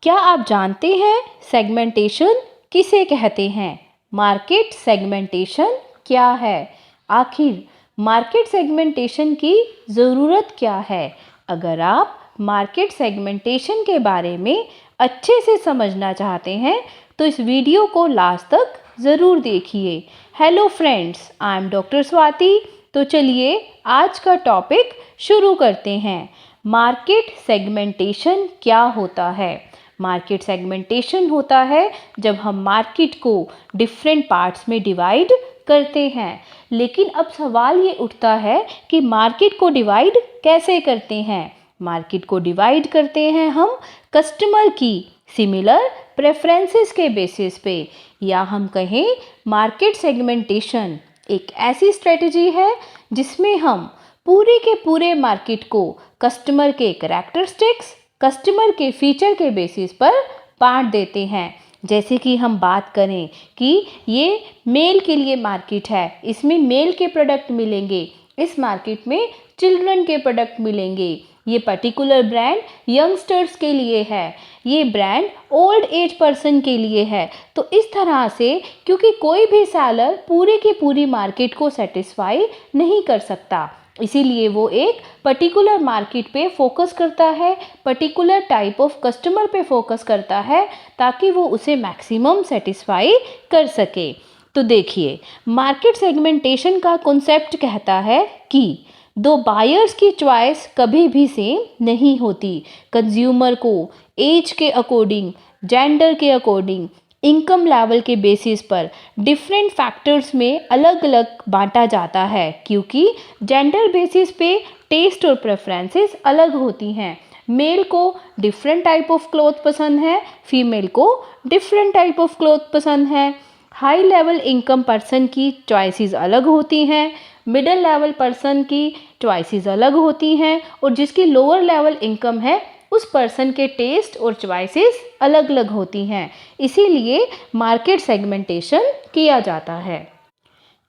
क्या आप जानते हैं सेगमेंटेशन किसे कहते हैं? मार्केट सेगमेंटेशन क्या है? आखिर मार्केट सेगमेंटेशन की ज़रूरत क्या है? अगर आप मार्केट सेगमेंटेशन के बारे में अच्छे से समझना चाहते हैं तो इस वीडियो को लास्ट तक ज़रूर देखिए। Hello friends, I am doctor Swati. तो चलिए आज का टॉपिक शुरू करते हैं। मार्केट सेगमेंटेशन क्या होता है? मार्केट सेगमेंटेशन होता है जब हम मार्केट को डिफरेंट पार्ट्स में डिवाइड करते हैं। लेकिन अब सवाल ये उठता है कि मार्केट को डिवाइड कैसे करते हैं? मार्केट को डिवाइड करते हैं हम कस्टमर की सिमिलर प्रेफरेंसेस के बेसिस पे, या हम कहें मार्केट सेगमेंटेशन एक ऐसी स्ट्रेटजी है जिसमें हम पूरे के पूरे मार्केट को कस्टमर के कैरेक्टरिस्टिक्स, कस्टमर के फीचर के बेसिस पर बांट देते हैं। जैसे कि हम बात करें कि ये मेल के लिए मार्केट है, इसमें मेल के प्रोडक्ट मिलेंगे, इस मार्केट में चिल्ड्रन के प्रोडक्ट मिलेंगे, ये पर्टिकुलर ब्रांड यंगस्टर्स के लिए है, ये ब्रांड ओल्ड एज पर्सन के लिए है। तो इस तरह से, क्योंकि कोई भी सेलर पूरे की पूरी मार्केट को सेटिस्फाई नहीं कर सकता, इसीलिए वो एक पर्टिकुलर मार्केट पे फोकस करता है, पर्टिकुलर टाइप ऑफ कस्टमर पे फोकस करता है ताकि वो उसे मैक्सिमम सेटिस्फाई कर सके। तो देखिए, मार्केट सेगमेंटेशन का कॉन्सेप्ट कहता है कि दो बायर्स की चॉइस कभी भी सेम नहीं होती। कंज्यूमर को एज के अकॉर्डिंग, जेंडर के अकॉर्डिंग, इनकम लेवल के बेसिस पर डिफरेंट फैक्टर्स में अलग अलग बांटा जाता है, क्योंकि जेंडर बेसिस पे टेस्ट और प्रेफरेंसेस अलग होती हैं। मेल को डिफरेंट टाइप ऑफ क्लॉथ पसंद है, फीमेल को डिफरेंट टाइप ऑफ क्लॉथ पसंद है। हाई लेवल इनकम पर्सन की चॉइसेस अलग होती हैं, मिडिल लेवल पर्सन की चॉइसेस अलग होती हैं, और जिसकी लोअर लेवल इनकम है उस पर्सन के टेस्ट और चॉइसेस अलग अलग होती हैं। इसीलिए मार्केट सेगमेंटेशन किया जाता है।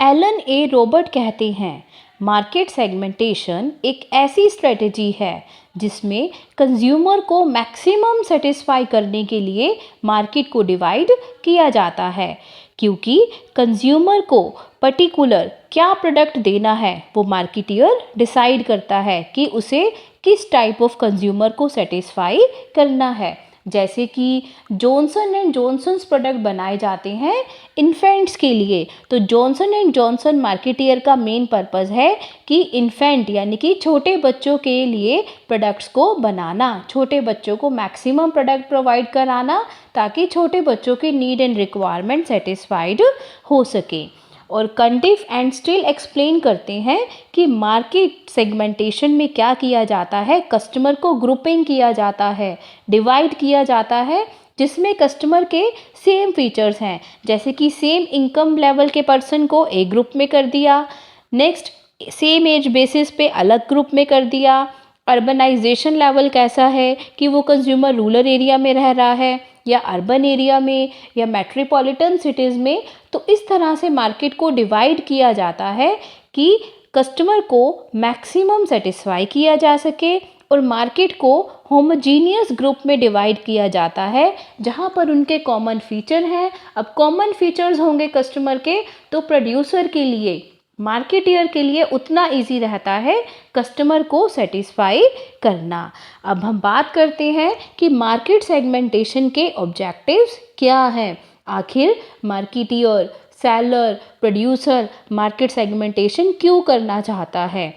एलन ए रॉबर्ट कहते हैं, मार्केट सेगमेंटेशन एक ऐसी स्ट्रेटजी है जिसमें कंज्यूमर को मैक्सिमम सेटिस्फाई करने के लिए मार्केट को डिवाइड किया जाता है। क्योंकि कंज्यूमर को पर्टिकुलर क्या प्रोडक्ट देना है वो मार्केटियर डिसाइड करता है कि उसे किस टाइप ऑफ कंज्यूमर को सेटिस्फाई करना है। जैसे कि जॉनसन एंड जॉनसन्स प्रोडक्ट बनाए जाते हैं इन्फेंट्स के लिए, तो जॉनसन एंड जॉनसन मार्केटियर का मेन पर्पस है कि इन्फेंट यानी कि छोटे बच्चों के लिए प्रोडक्ट्स को बनाना, छोटे बच्चों को मैक्सिमम प्रोडक्ट प्रोवाइड कराना ताकि छोटे बच्चों की नीड एंड रिक्वायरमेंट सेटिस्फाइड हो सके। और कंटिफ एंड स्टिल एक्सप्लेन करते हैं कि मार्केट सेगमेंटेशन में क्या किया जाता है, कस्टमर को ग्रुपिंग किया जाता है, डिवाइड किया जाता है, जिसमें कस्टमर के सेम फीचर्स हैं। जैसे कि सेम इनकम लेवल के पर्सन को एक ग्रुप में कर दिया, नेक्स्ट सेम एज बेसिस पे अलग ग्रुप में कर दिया, अर्बनाइजेशन लेवल कैसा है कि वो कंज्यूमर रूरल एरिया में रह रहा है या अर्बन एरिया में या मेट्रोपॉलिटन सिटीज़ में। तो इस तरह से मार्केट को डिवाइड किया जाता है कि कस्टमर को मैक्सिमम सेटिस्फाई किया जा सके, और मार्केट को होमोजीनियस ग्रुप में डिवाइड किया जाता है जहां पर उनके कॉमन फीचर हैं। अब कॉमन फीचर्स होंगे कस्टमर के, तो प्रोड्यूसर के लिए, मार्केटियर के लिए उतना इजी रहता है कस्टमर को सेटिस्फाई करना। अब हम बात करते हैं कि मार्केट सेगमेंटेशन के ऑब्जेक्टिव्स क्या हैं। आखिर marketeer, seller, producer market segmentation क्यों करना चाहता है?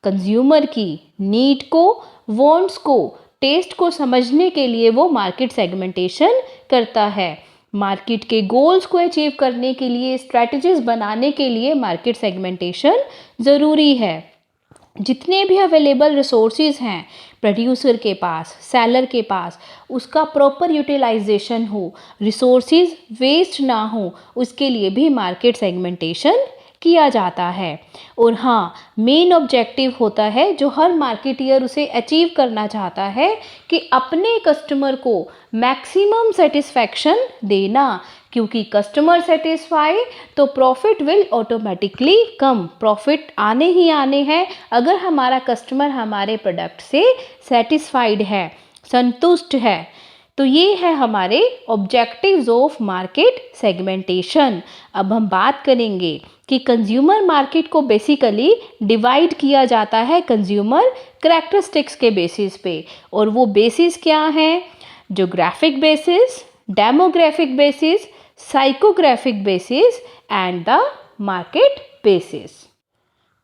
कंज्यूमर की नीड को, वांट्स को, टेस्ट को समझने के लिए वो मार्केट सेगमेंटेशन करता है। मार्केट के गोल्स को अचीव करने के लिए, स्ट्रैटेजीज बनाने के लिए मार्केट सेगमेंटेशन ज़रूरी है। जितने भी अवेलेबल रिसोर्सेज हैं प्रोड्यूसर के पास, सेलर के पास, उसका प्रॉपर यूटिलाइजेशन हो, रिसोर्सेज वेस्ट ना हो, उसके लिए भी मार्केट सेगमेंटेशन किया जाता है। और हाँ, मेन ऑब्जेक्टिव होता है जो हर मार्केटियर उसे अचीव करना चाहता है कि अपने कस्टमर को मैक्सिमम सेटिस्फैक्शन देना, क्योंकि कस्टमर सेटिस्फाई तो profit will automatically come. Profit आने ही आने हैं अगर हमारा कस्टमर हमारे प्रोडक्ट से सेटिस्फाइड है, संतुष्ट है। तो ये है हमारे ऑब्जेक्टिव्स ऑफ मार्केट सेगमेंटेशन। अब हम बात करेंगे कि कंज्यूमर मार्केट को बेसिकली डिवाइड किया जाता है कंज्यूमर करैक्टरिस्टिक्स के बेसिस पे, और वो बेसिस क्या हैं? Geographic basis, demographic basis, psychographic basis and the market basis.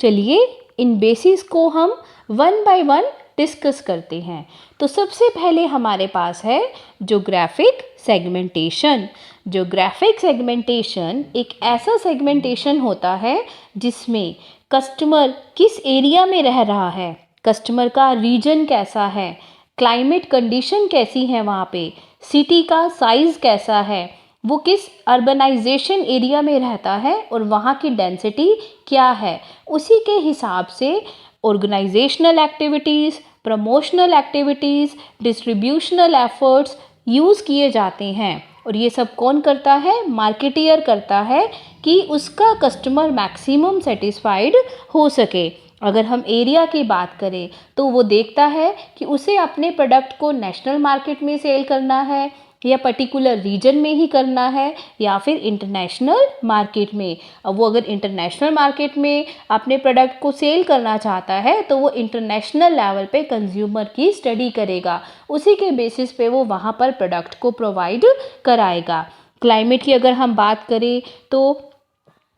चलिए इन बेसिस को हम वन बाय वन डिस्कस करते हैं। तो सबसे पहले हमारे पास है ज्योग्राफिक सेगमेंटेशन। ज्योग्राफिक सेगमेंटेशन एक ऐसा सेगमेंटेशन होता है जिसमें कस्टमर किस एरिया में रह रहा है, कस्टमर का रीजन कैसा है, क्लाइमेट कंडीशन कैसी है वहाँ पे, सिटी का साइज़ कैसा है, वो किस अर्बनाइजेशन एरिया में रहता है और वहाँ की डेंसिटी क्या है, उसी के हिसाब से organisational activities, promotional activities, distributional efforts use किए जाते हैं। और ये सब कौन करता है? मार्केटियर करता है कि उसका कस्टमर मैक्सिमम सेटिस्फाइड हो सके। अगर हम एरिया की बात करें तो वो देखता है कि उसे अपने प्रोडक्ट को नेशनल मार्केट में सेल करना है या पर्टिकुलर रीजन में ही करना है या फिर इंटरनेशनल मार्केट में। अब वो अगर इंटरनेशनल मार्केट में अपने प्रोडक्ट को सेल करना चाहता है तो वो इंटरनेशनल लेवल पे कंज्यूमर की स्टडी करेगा, उसी के बेसिस पे वो वहाँ पर प्रोडक्ट को प्रोवाइड कराएगा। क्लाइमेट की अगर हम बात करें तो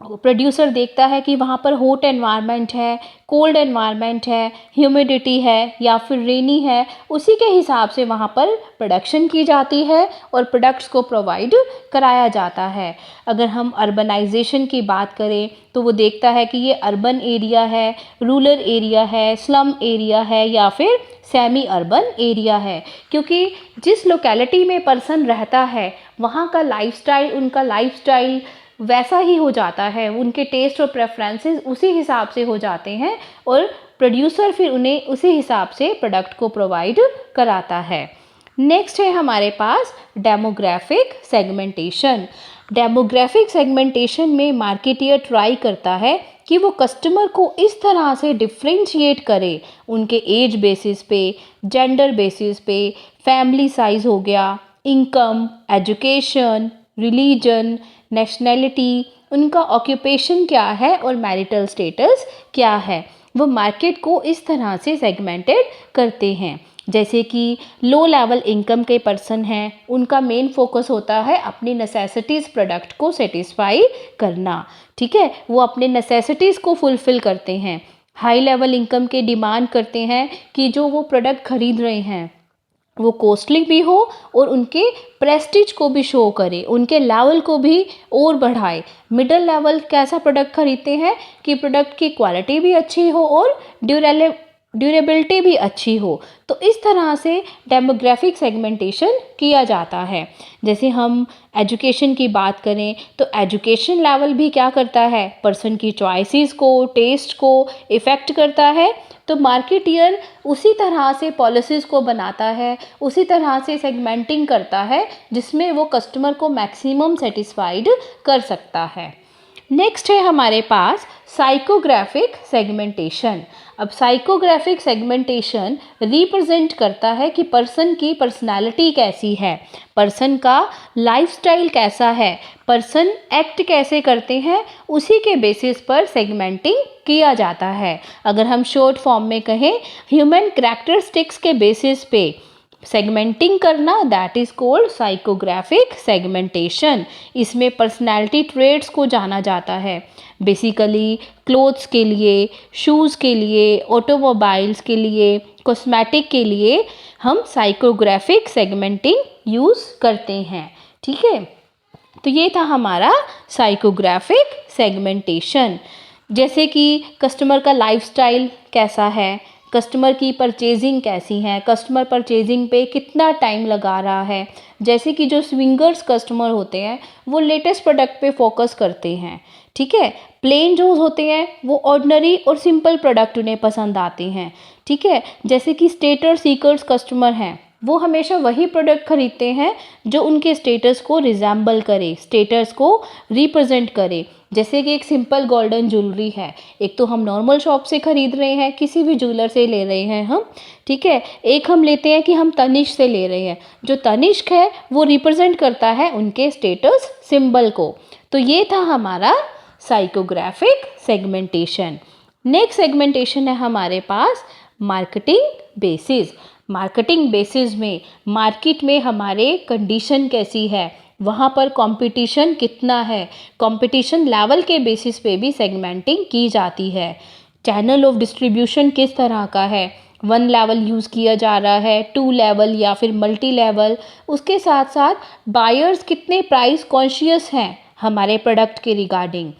प्रोड्यूसर देखता है कि वहाँ पर हॉट एनवायरनमेंट है, कोल्ड एनवायरनमेंट है, ह्यूमिडिटी है या फिर रेनी है, उसी के हिसाब से वहाँ पर प्रोडक्शन की जाती है और प्रोडक्ट्स को प्रोवाइड कराया जाता है। अगर हम अर्बनाइजेशन की बात करें तो वो देखता है कि ये अर्बन एरिया है, रूरल एरिया है, स्लम एरिया है या फिर सेमी अर्बन एरिया है, क्योंकि जिस लोकेलिटी में पर्सन रहता है वहाँ का लाइफस्टाइल, उनका लाइफस्टाइल वैसा ही हो जाता है, उनके टेस्ट और प्रेफरेंसेस उसी हिसाब से हो जाते हैं और प्रोड्यूसर फिर उन्हें उसी हिसाब से प्रोडक्ट को प्रोवाइड कराता है। नेक्स्ट है हमारे पास डेमोग्राफिक सेगमेंटेशन। डेमोग्राफिक सेगमेंटेशन में मार्केटियर ट्राई करता है कि वो कस्टमर को इस तरह से डिफ्रेंशिएट करे उनके एज बेसिस पे, जेंडर बेसिस पे, फैमिली साइज हो गया, इनकम, एजुकेशन, रिलीजन, नेशनैलिटी, उनका ऑक्यूपेशन क्या है और मैरिटल स्टेटस क्या है, वो मार्केट को इस तरह से सेगमेंटेड करते हैं। जैसे कि लो लेवल इनकम के पर्सन हैं, उनका मेन फोकस होता है अपनी नेसेसिटीज़ प्रोडक्ट को सेटिस्फाई करना, ठीक है, वो अपने नेसेसिटीज़ को फुलफ़िल करते हैं। हाई लेवल इनकम के डिमांड करते हैं कि जो वो प्रोडक्ट खरीद रहे हैं वो कॉस्टली भी हो और उनके प्रेस्टीज को भी शो करे, उनके लेवल को भी और बढ़ाए। मिडिल लेवल कैसा प्रोडक्ट खरीदते हैं कि प्रोडक्ट की क्वालिटी भी अच्छी हो और ड्यूरेबिलिटी भी अच्छी हो। तो इस तरह से डेमोग्राफिक सेगमेंटेशन किया जाता है। जैसे हम एजुकेशन की बात करें तो एजुकेशन लेवल भी क्या करता है, पर्सन की चॉइसेस को, टेस्ट को इफ़ेक्ट करता है। तो मार्केटियर उसी तरह से पॉलिसीज़ को बनाता है, उसी तरह से सेगमेंटिंग करता है जिसमें वो कस्टमर को मैक्सिमम सेटिस्फाइड कर सकता है। नेक्स्ट है हमारे पास साइकोग्राफिक सेगमेंटेशन। अब साइकोग्राफिक सेगमेंटेशन रिप्रेजेंट करता है कि पर्सन की पर्सनालिटी कैसी है, पर्सन का लाइफस्टाइल कैसा है, पर्सन एक्ट कैसे करते हैं, उसी के बेसिस पर सेगमेंटिंग किया जाता है। अगर हम शॉर्ट फॉर्म में कहें ह्यूमन करैक्टरिस्टिक्स के बेसिस पे सेगमेंटिंग करना, that is cold psychographic segmentation. इसमें पर्सनैलिटी ट्रेड्स को जाना जाता है। बेसिकली क्लोथ्स के लिए, शूज़ के लिए, ऑटोमोबाइल्स के लिए, कॉस्मेटिक के लिए हम साइकोग्राफिक सेगमेंटिंग यूज़ करते हैं, ठीक है। तो ये था हमारा साइकोग्राफिक सेगमेंटेशन। जैसे कि कस्टमर का लाइफस्टाइल कैसा है, कस्टमर की परचेजिंग कैसी है, कस्टमर परचेजिंग पे कितना टाइम लगा रहा है। जैसे कि जो स्विंगर्स कस्टमर होते हैं वो लेटेस्ट प्रोडक्ट पे फोकस करते हैं, ठीक है। प्लेन जो होते हैं वो ऑर्डिनरी और सिंपल प्रोडक्ट उन्हें पसंद आते हैं, ठीक है। जैसे कि स्टेटस सीकर्स कस्टमर हैं, वो हमेशा वही प्रोडक्ट खरीदते हैं जो उनके स्टेटस को रिजेंबल करे, स्टेटस को रिप्रेजेंट करे। जैसे कि एक सिंपल गोल्डन ज्वेलरी है, एक तो हम नॉर्मल शॉप से खरीद रहे हैं, किसी भी ज्वेलर से ले रहे हैं हम, ठीक है। एक हम लेते हैं कि हम तनिष्क से ले रहे हैं, जो तनिष्क है वो रिप्रेजेंट करता है उनके स्टेटस सिंबल को। तो ये था हमारा साइकोग्राफिक सेगमेंटेशन। नेक्स्ट सेगमेंटेशन है हमारे पास मार्केटिंग बेसिस। मार्केटिंग बेसिस में मार्केट में हमारे कंडीशन कैसी है, वहाँ पर कंपटीशन कितना है, कंपटीशन लेवल के बेसिस पे भी सेगमेंटिंग की जाती है। चैनल ऑफ डिस्ट्रीब्यूशन किस तरह का है, 1 लेवल यूज़ किया जा रहा है, 2 लेवल या फिर मल्टी लेवल। उसके साथ साथ बायर्स कितने प्राइस कॉन्शियस हैं हमारे प्रोडक्ट के रिगार्डिंग,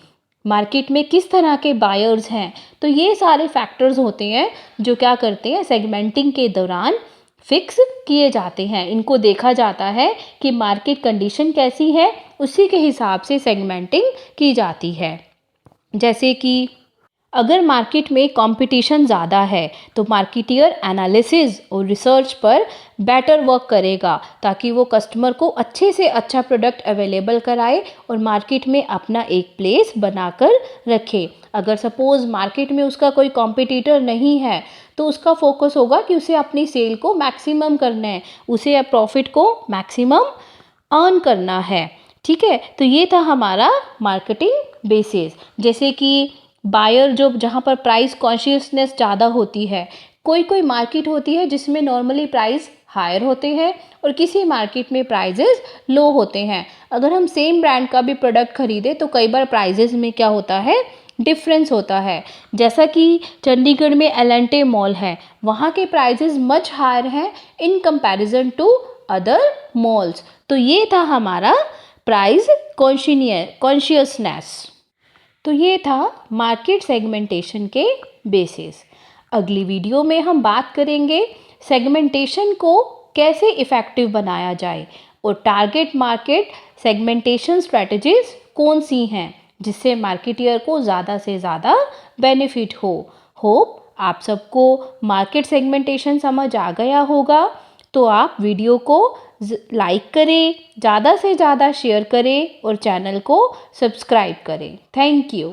मार्केट में किस तरह के बायर्स हैं। तो ये सारे फैक्टर्स होते हैं जो क्या करते हैं, सेगमेंटिंग के दौरान फिक्स किए जाते हैं। इनको देखा जाता है कि मार्केट कंडीशन कैसी है, उसी के हिसाब से सेगमेंटिंग की जाती है। जैसे कि अगर मार्केट में कंपटीशन ज़्यादा है तो मार्केटियर एनालिसिस और रिसर्च पर बेटर वर्क करेगा, ताकि वो कस्टमर को अच्छे से अच्छा प्रोडक्ट अवेलेबल कराए और मार्केट में अपना एक प्लेस बनाकर रखे। अगर सपोज़ मार्केट में उसका कोई कॉम्पिटिटर नहीं है तो उसका फोकस होगा कि उसे अपनी सेल को मैक्सिमम करना है, उसे प्रॉफिट को मैक्सिमम अर्न करना है, ठीक है। तो ये था हमारा मार्केटिंग बेसिस। जैसे कि बायर जो जहाँ पर प्राइस कॉन्शियसनेस ज़्यादा होती है, कोई कोई मार्केट होती है जिसमें नॉर्मली प्राइस हायर होते हैं और किसी मार्केट में प्राइजेस लो होते हैं। अगर हम सेम ब्रांड का भी प्रोडक्ट खरीदें तो कई बार प्राइजेस में क्या होता है, डिफरेंस होता है। जैसा कि चंडीगढ़ में एलेंटे मॉल है, वहाँ के प्राइजेस मच हायर हैं in comparison to other malls. तो ये था हमारा प्राइस कॉन्शियसनेस। तो ये था मार्केट सेगमेंटेशन के बेसिस। अगली वीडियो में हम बात करेंगे सेगमेंटेशन को कैसे इफ़ेक्टिव बनाया जाए और टारगेट मार्केट सेगमेंटेशन स्ट्रेटजीज कौन सी हैं जिससे मार्केटियर को ज़्यादा से ज़्यादा बेनिफिट हो। होप आप सबको मार्केट सेगमेंटेशन समझ आ गया होगा। तो आप वीडियो को लाइक करें, ज़्यादा से ज़्यादा शेयर करें और चैनल को सब्सक्राइब करें। Thank you.